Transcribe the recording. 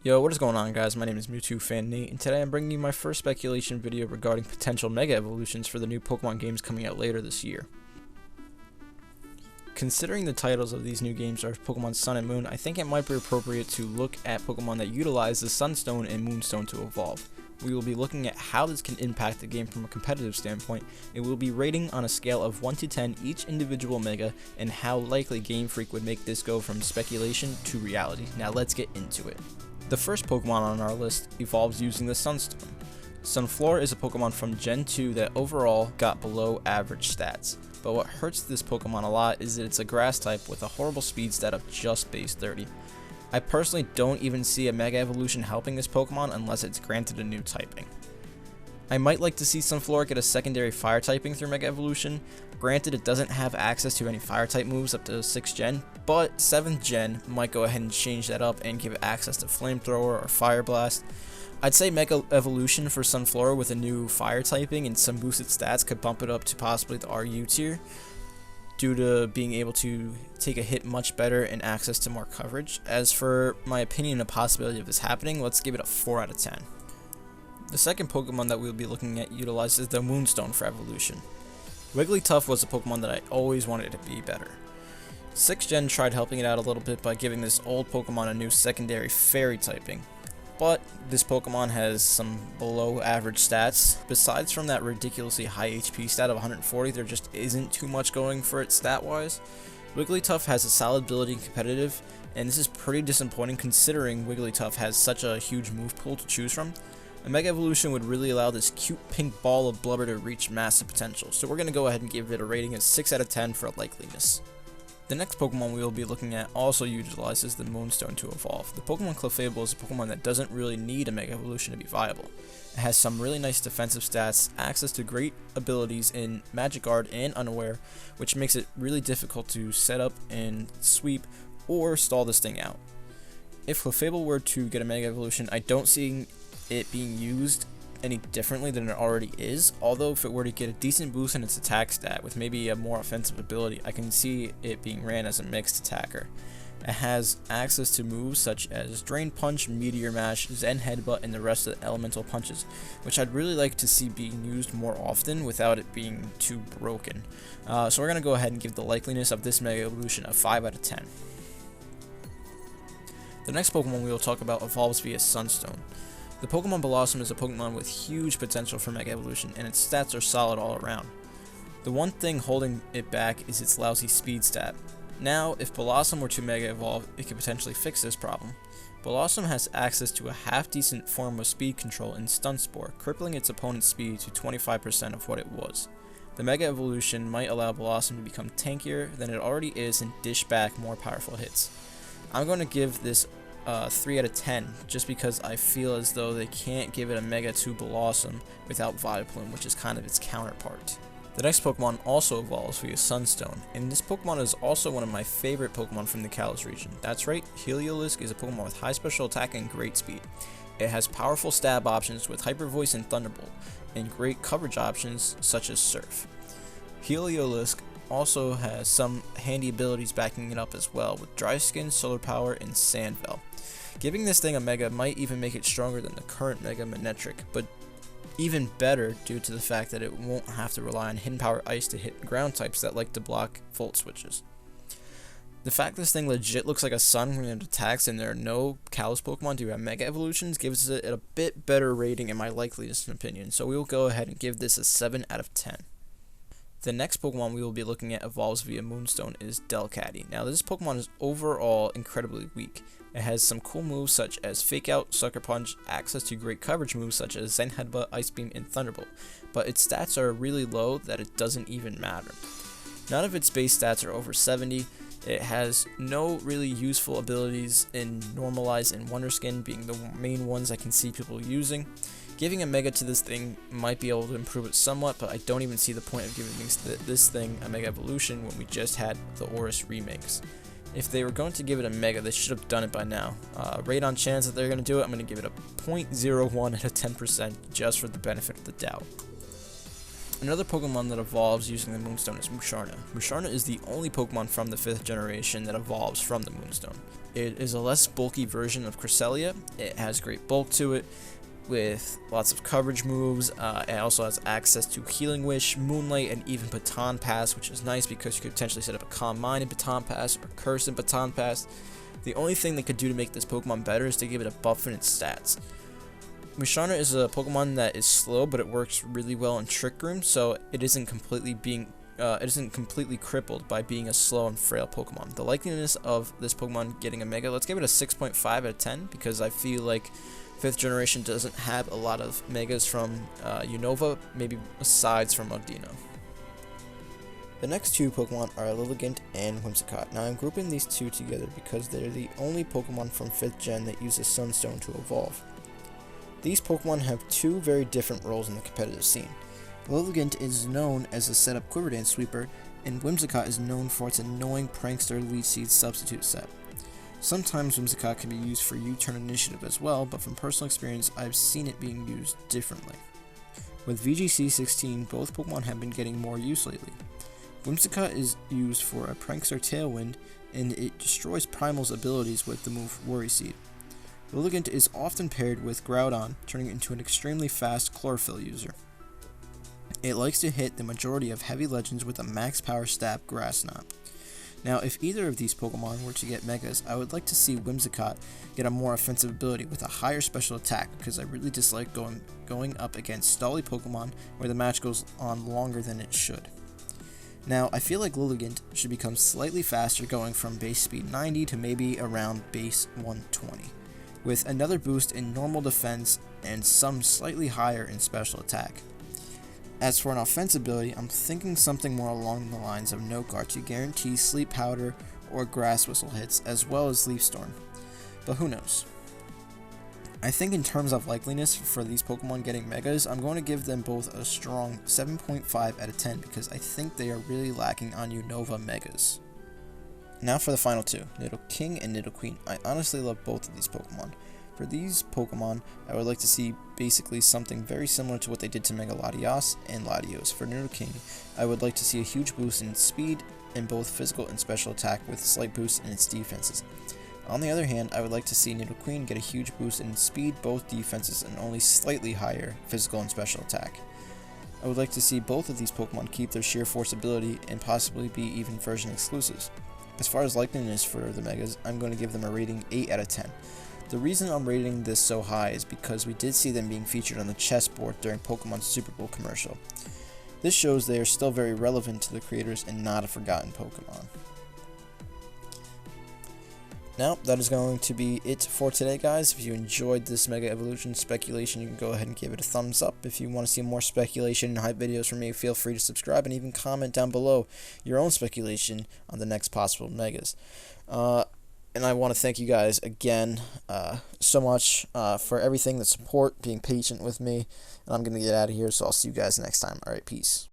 Yo, what is going on, guys? My name is Mewtwo and today I'm bringing you my first speculation video regarding potential Mega Evolutions for the new Pokemon games coming out later this year. Considering the titles of these new games are Pokemon Sun and Moon, I think it might be appropriate to look at Pokemon that utilize the Sunstone and Moonstone to evolve. We will be looking at how this can impact the game from a competitive standpoint, and we will be rating on a scale of 1 to 10 each individual Mega, and how likely GameFreak would make this go from speculation to reality. Now let's get into it. The first Pokemon on our list evolves using the Sunstone. Sunflora is a Pokemon from Gen 2 that overall got below average stats, but what hurts this Pokemon a lot is that it's a grass type with a horrible speed stat of just base 30. I personally don't even see a Mega Evolution helping this Pokemon unless it's granted a new typing. I might like to see Sunflora get a secondary Fire typing through Mega Evolution. Granted, it doesn't have access to any Fire type moves up to 6th Gen, but 7th Gen might go ahead and change that up and give it access to Flamethrower or Fire Blast. I'd say Mega Evolution for Sunflora with a new Fire typing and some boosted stats could bump it up to possibly the RU tier, due to being able to take a hit much better and access to more coverage. As for my opinion and possibility of this happening, let's give it a 4 out of 10. The second Pokemon that we'll be looking at utilizes the Moonstone for evolution. Wigglytuff was a Pokemon that I always wanted to be better. 6th Gen tried helping it out a little bit by giving this old Pokemon a new secondary Fairy typing, but this Pokemon has some below average stats. Besides from that ridiculously high HP stat of 140, there just isn't too much going for it stat wise. Wigglytuff has a solid ability in competitive, and this is pretty disappointing considering Wigglytuff has such a huge move pool to choose from. A Mega Evolution would really allow this cute pink ball of blubber to reach massive potential, so we're going to go ahead and give it a rating of 6 out of 10 for likeliness. The next Pokemon we will be looking at also utilizes the Moonstone to evolve. The Pokemon Clefable is a Pokemon that doesn't really need a Mega Evolution to be viable. It has some really nice defensive stats, access to great abilities in Magic Guard and Unaware, which makes it really difficult to set up and sweep or stall this thing out. If Clefable were to get a Mega Evolution, I don't see it being used any differently than it already is, although if it were to get a decent boost in its attack stat with maybe a more offensive ability, I can see it being ran as a mixed attacker. It has access to moves such as Drain Punch, Meteor Mash, Zen Headbutt, and the rest of the elemental punches, which I'd really like to see being used more often without it being too broken. So we're going to go ahead and give the likeliness of this Mega Evolution a 5 out of 10. The next Pokemon we will talk about evolves via Sunstone. The Pokemon Bellossom is a Pokemon with huge potential for Mega Evolution, and its stats are solid all around. The one thing holding it back is its lousy speed stat. Now, if Bellossom were to Mega Evolve, it could potentially fix this problem. Bellossom has access to a half-decent form of speed control in Stun Spore, crippling its opponent's speed to 25% of what it was. The Mega Evolution might allow Bellossom to become tankier than it already is and dish back more powerful hits. I'm going to give this 3 out of 10, just because I feel as though they can't give it a Mega to Bellossom without Vileplume, which is kind of its counterpart. The next Pokemon also evolves via Sunstone, and this Pokemon is also one of my favorite Pokemon from the Kalos region. That's right, Heliolisk is a Pokemon with high special attack and great speed. It has powerful stab options with Hyper Voice and Thunderbolt, and great coverage options such as Surf. Heliolisk also has some handy abilities backing it up as well, with Dry Skin, Solar Power, and Sandveil. Giving this thing a Mega might even make it stronger than the current Mega Manectric, but even better due to the fact that it won't have to rely on Hidden Power Ice to hit ground types that like to block Volt Switches. The fact this thing legit looks like a sun when it attacks and there are no Kalos Pokemon to have Mega Evolutions gives it a bit better rating in my likeliness opinion, so we will go ahead and give this a 7 out of 10. The next Pokemon we will be looking at evolves via Moonstone is Delcatty. Now this Pokemon is overall incredibly weak. It has some cool moves such as Fake Out, Sucker Punch, access to great coverage moves such as Zen Headbutt, Ice Beam, and Thunderbolt, but its stats are really low that it doesn't even matter. None of its base stats are over 70. It has no really useful abilities in Normalize and Wonder Skin being the main ones I can see people using. Giving a Mega to this thing might be able to improve it somewhat, but I don't even see the point of giving this thing a Mega Evolution when we just had the Oris remakes. If they were going to give it a Mega, they should have done it by now. Rate on chance that they're going to do it, I'm going to give it a 0.01 out of 10% just for the benefit of the doubt. Another Pokemon that evolves using the Moonstone is Musharna. Musharna is the only Pokemon from the 5th generation that evolves from the Moonstone. It is a less bulky version of Cresselia. It has great bulk to it, with lots of coverage moves. It also has access to Healing Wish, Moonlight, and even Baton Pass, which is nice because you could potentially set up a Calm Mind in Baton Pass or Curse in Baton Pass. The only thing they could do to make this Pokemon better is to give it a buff in its stats. Musharna is a Pokemon that is slow, but it works really well in Trick Room, so it isn't completely crippled by being a slow and frail Pokemon. The likeliness of this Pokemon getting a Mega, let's give it a 6.5 out of 10, because I feel like 5th generation doesn't have a lot of Megas from Unova, maybe asides from Odino. The next two Pokemon are Litigant and Whimsicott. Now I'm grouping these two together because they're the only Pokemon from 5th gen that uses Sunstone to evolve. These Pokemon have two very different roles in the competitive scene. Litigant is known as a setup Quiver Dance sweeper, and Whimsicott is known for its annoying Prankster Leech Seed substitute set. Sometimes Whimsicott can be used for U-turn initiative as well, but from personal experience, I've seen it being used differently. With VGC 16, both Pokemon have been getting more use lately. Whimsicott is used for a Prankster Tailwind, and it destroys Primal's abilities with the move Worry Seed. Litigant is often paired with Groudon, turning it into an extremely fast Chlorophyll user. It likes to hit the majority of heavy legends with a max power stab Grass Knot. Now, if either of these Pokemon were to get Megas, I would like to see Whimsicott get a more offensive ability with a higher special attack, because I really dislike going up against stally Pokemon where the match goes on longer than it should. Now, I feel like Litigant should become slightly faster, going from base speed 90 to maybe around base 120, with another boost in normal defense and some slightly higher in special attack. As for an offense ability, I'm thinking something more along the lines of Note Guard to guarantee Sleep Powder or Grass Whistle hits, as well as Leaf Storm, but who knows. I think in terms of likeliness for these Pokemon getting Megas, I'm going to give them both a strong 7.5 out of 10, because I think they are really lacking on Unova Megas. Now for the final two, Nidoking and Nidoqueen. I honestly love both of these Pokemon. For these Pokemon, I would like to see basically something very similar to what they did to Mega Latios and Latios. For Nidoking, I would like to see a huge boost in speed in both physical and special attack, with a slight boost in its defenses. On the other hand, I would like to see Nidoqueen get a huge boost in speed, both defenses, and only slightly higher physical and special attack. I would like to see both of these Pokemon keep their sheer force ability and possibly be even version exclusives. As far as likeliness for the Megas, I'm going to give them a rating 8 out of 10. The reason I'm rating this so high is because we did see them being featured on the chessboard during Pokemon's Super Bowl commercial. This shows they are still very relevant to the creators and not a forgotten Pokemon. Now, that is going to be it for today, guys. If you enjoyed this Mega Evolution speculation, you can go ahead and give it a thumbs up. If you want to see more speculation and hype videos from me, feel free to subscribe and even comment down below your own speculation on the next possible Megas. And I want to thank you guys again so much for everything, the support, being patient with me. And I'm going to get out of here, so I'll see you guys next time. Alright, peace.